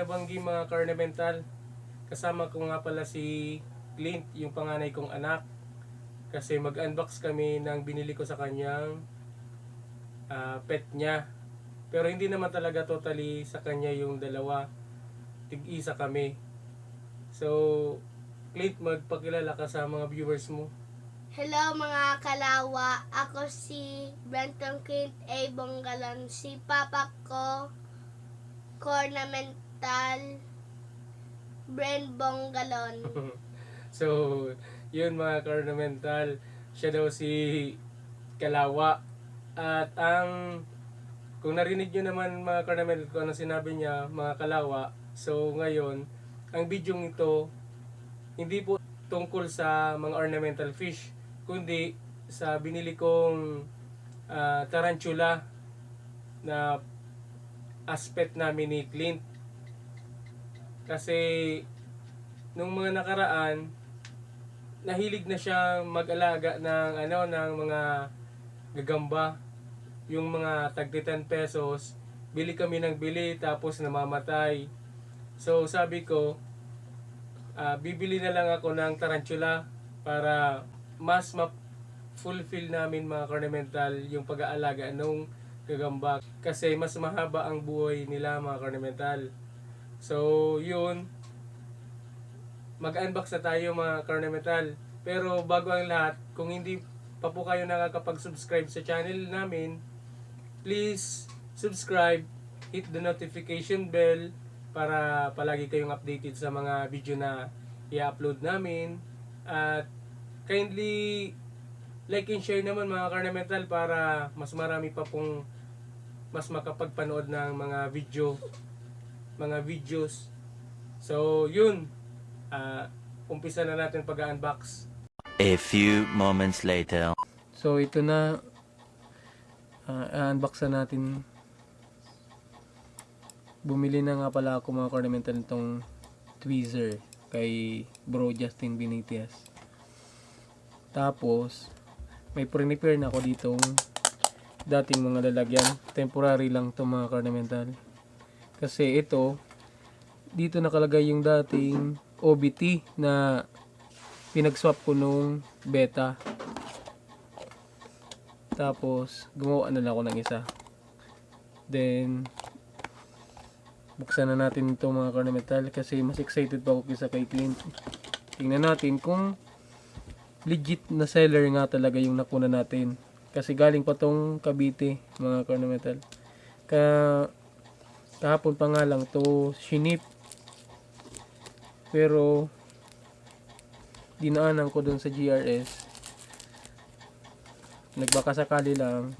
Kabanggi mga ka-ornamental. Kasama ko nga pala si Clint, yung panganay kong anak. Kasi mag-unbox kami ng binili ko sa kanyang pet niya. Pero hindi naman talaga totally sa kanya yung dalawa. Tig-isa kami. So, Clint, magpakilala ka sa mga viewers mo. Hello mga kalawa, ako si Brenton Clint A. Bonggalon. Si papa ko, ornamental Brent Bonggalon. So, yun mga ka-ornamental. Siya daw si Kalawa. At kung narinig nyo naman mga ka-ornamental kung ano sinabi niya, mga Kalawa. So, ngayon, ang video ito, hindi po tungkol sa mga ornamental fish, kundi sa binili kong tarantula na aspect namin ni Clint. Kasi nung mga nakaraan, nahilig na siya mag-alaga ng mga gagamba, yung mga tagti 10 pesos. Bili kami ng bili tapos namamatay. So sabi ko, bibili na lang ako ng tarantula para mas ma-fulfill namin mga ornamental yung pag-aalaga ng gagamba. Kasi mas mahaba ang buhay nila mga ornamental. So yun, mag-unbox na tayo mga ornamental. Pero bago ang lahat, kung hindi pa po kayo nakakapag-subscribe sa channel namin, please subscribe, hit the notification bell para palagi kayong updated sa mga video na i-upload namin. At kindly like and share naman mga ornamental para mas marami pa pong mas makapagpanood ng mga videos. So yun, umpisa na natin pag-unbox. A few moments later. So ito na, unbox na natin. Bumili na nga pala ako mga ornamental nitong tweezer kay Bro Justin Benitez. Tapos may prepare na ako ditong dating mga lalagyan. Temporary lang to mga ornamental. Kasi ito, dito nakalagay yung dating OBT na pinagswap ko nung beta. Tapos gumawa na lang ako ng isa. Then buksan na natin ito mga ornamental kasi mas excited pa ako kaysa kay Clint. Tingnan natin kung legit na seller nga talaga yung nakuna natin. Kasi galing pa tong Cavite mga ornamental. Kahapon pa nga lang to shinip. Pero dinaanan ko dun sa GRS. Nagbakasakali lang.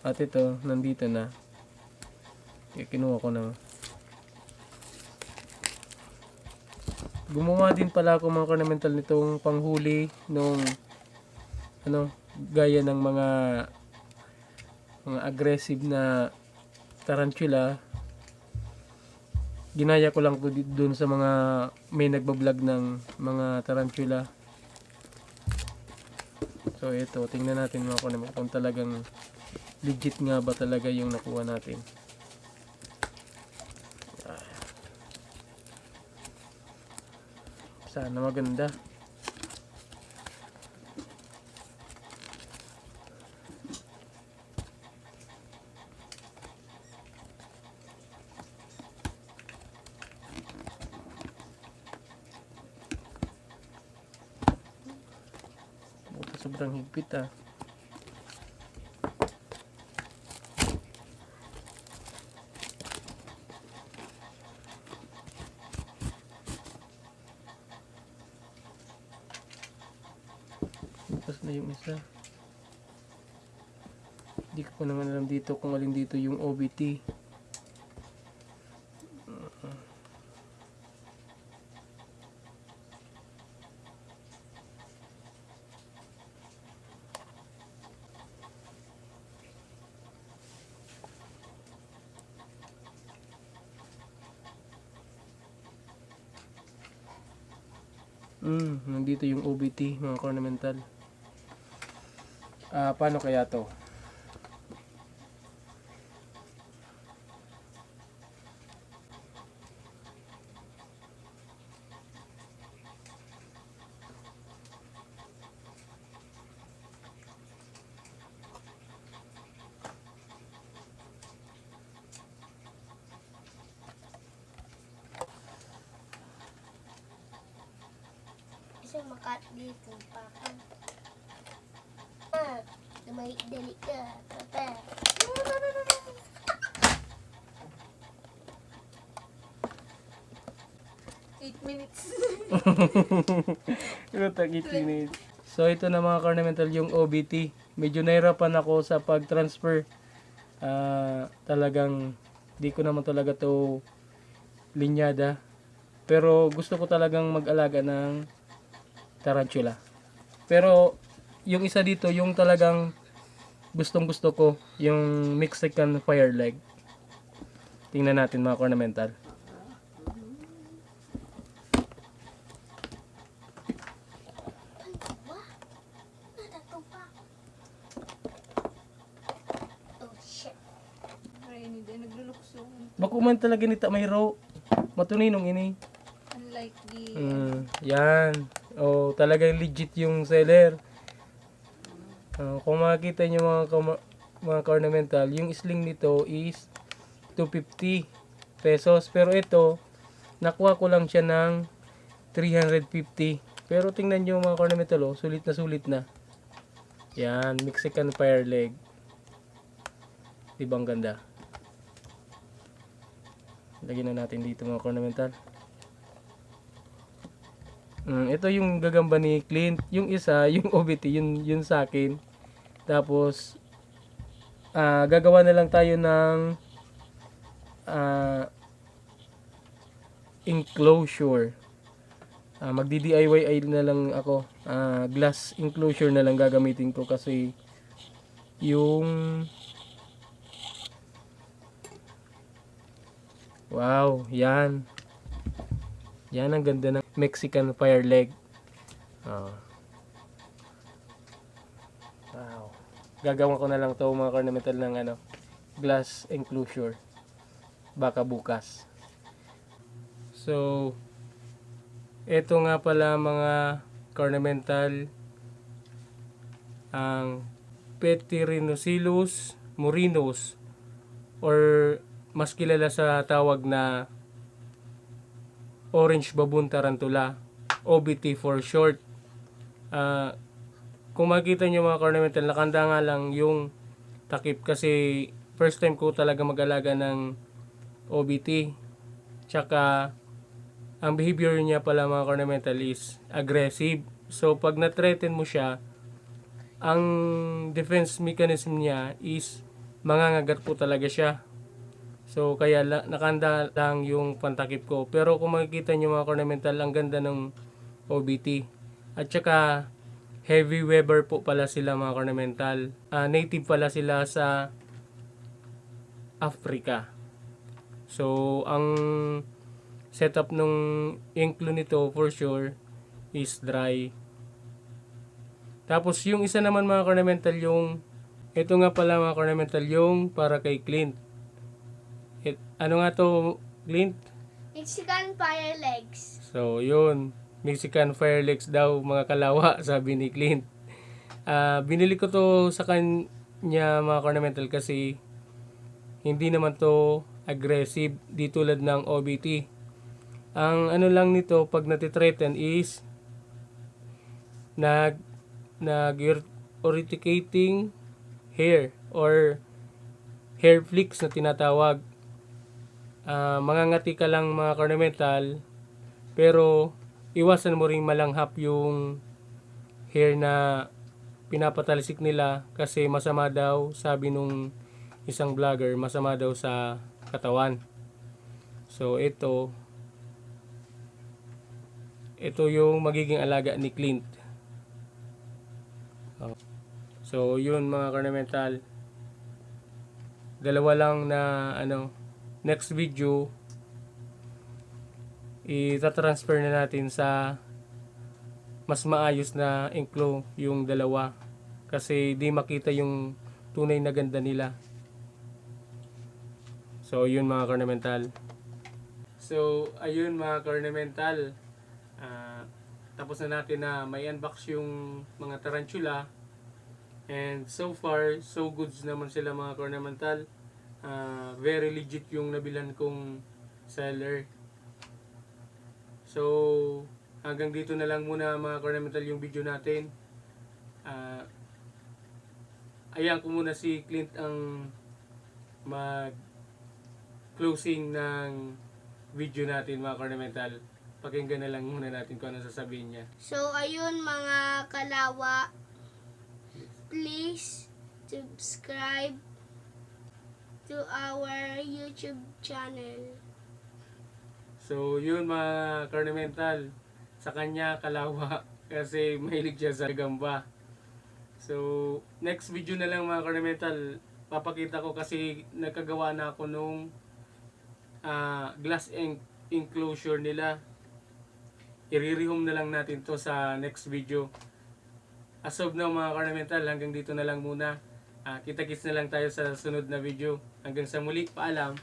At ito, nandito na. Kaya kinuha ko na. Gumawa din pala ako mga ornamental nitong panghuli nung gaya ng mga aggressive na tarantula. Ginaya ko lang doon sa mga may nagbablog ng mga tarantula. So ito, tingnan natin mga ornamental kung talagang legit nga ba talaga yung nakuha natin. Sana maganda. Sobrang higpit ah. Bukas na yung isa. Hindi ko pa naman alam dito kung alin dito yung OBT. Nandito yung OBT mga ornamental. Paano kaya to? kasi makat dito, papa. May dali ka, papa. 8 minutes. So ito na mga Carnamental yung OBT. Medyo nahirapan ako sa pag-transfer. Talagang di ko naman talaga to linyada. Pero gusto ko talagang mag-alaga ng tarantula. Pero yung isa dito, yung talagang gustong gusto ko, yung Mexican fire leg. Tingnan natin mga Carnamental. Oh, shit. Rainy din, naglulukso. Bakuman talaga nita may raw. Matuninong ini. Unlike the... Yan. Oh, talagang legit yung seller. Kung makikita nyo mga Carnamental, yung sling nito is 250 pesos. Pero ito, nakuha ko lang siya ng 350. Pero tingnan nyo mga Carnamental, oh, sulit na. Yan, Mexican fire leg. Diba ang ganda? Lagyan na natin dito mga Carnamental. Ito yung gagamba ni Clint. Yung isa, yung OBT, yun sa akin. Tapos, gagawa na lang tayo ng enclosure. Magdi-DIY na lang ako. Glass enclosure na lang gagamitin ko kasi yung... Wow, yan. Yan ang ganda ng Mexican fire leg. Wow. Gagawin ko na lang to mga Carnamental ng glass enclosure. Baka bukas. So, eto nga pala mga Carnamental ang Petyrhinocoelus murinus or mas kilala sa tawag na orange baboon tarantula, OBT for short. Kung makita nyo mga Carnamental, nakanda nga lang yung takip kasi first time ko talaga mag-alaga ng OBT. Tsaka ang behavior niya pala mga Carnamental is aggressive. So pag na-threaten mo siya, ang defense mechanism niya is mangangagat po talaga siya. So kaya nakanda lang yung pantakip ko. Pero kung makikita nyo mga Carnamental, ang ganda ng OBT. At saka heavy weber po pala sila mga Carnamental. Native pala sila sa Africa. So ang setup nung inklo nito for sure is dry. Tapos yung isa naman mga Carnamental, yung ito nga pala mga Carnamental, yung para kay Clint. Ano nga to, Clint? Mexican fire legs. So, yun. Mexican fire legs daw, mga kalawa, sabi ni Clint. Binili ko to sa kanya, mga Carnamental, kasi hindi naman to aggressive, di tulad ng OBT. Ang ano lang nito, pag natitreaten is nag-urticating hair or hair flicks na tinatawag. Mangangati ka lang mga Carnamental, pero iwasan mo ring malanghap yung hair na pinapatalisik nila kasi masama daw, sabi nung isang vlogger, masama daw sa katawan. So ito yung magiging alaga ni Clint. So yun mga Carnamental, dalawa lang na next video itatransfer na natin sa mas maayos na enclo yung dalawa kasi di makita yung tunay na ganda nila. So yun mga Carnamental. So ayun mga Carnamental, tapos na natin na may unbox yung mga tarantula, and so far so good naman sila mga Carnamental. Very legit yung nabilan kong seller. So hanggang dito na lang muna mga Cornamental yung video natin. Ayan ko muna si Clint ang mag closing ng video natin mga Cornamental. Pakinggan na lang muna natin kung ano sasabihin niya. So, ayun mga kalawa, please subscribe to our YouTube channel. So, yun mga Cornamental, sa kanya Kalawa kasi mahilig siya sa gamba. So, next video na lang mga Cornamental, papakita ko kasi nagkagawa na ako nung glass enclosure nila. I-rehome na lang natin to sa next video. As of now mga Cornamental, hanggang dito na lang muna. Kita-kits na lang tayo sa sunod na video. Hanggang sa muli, paalam.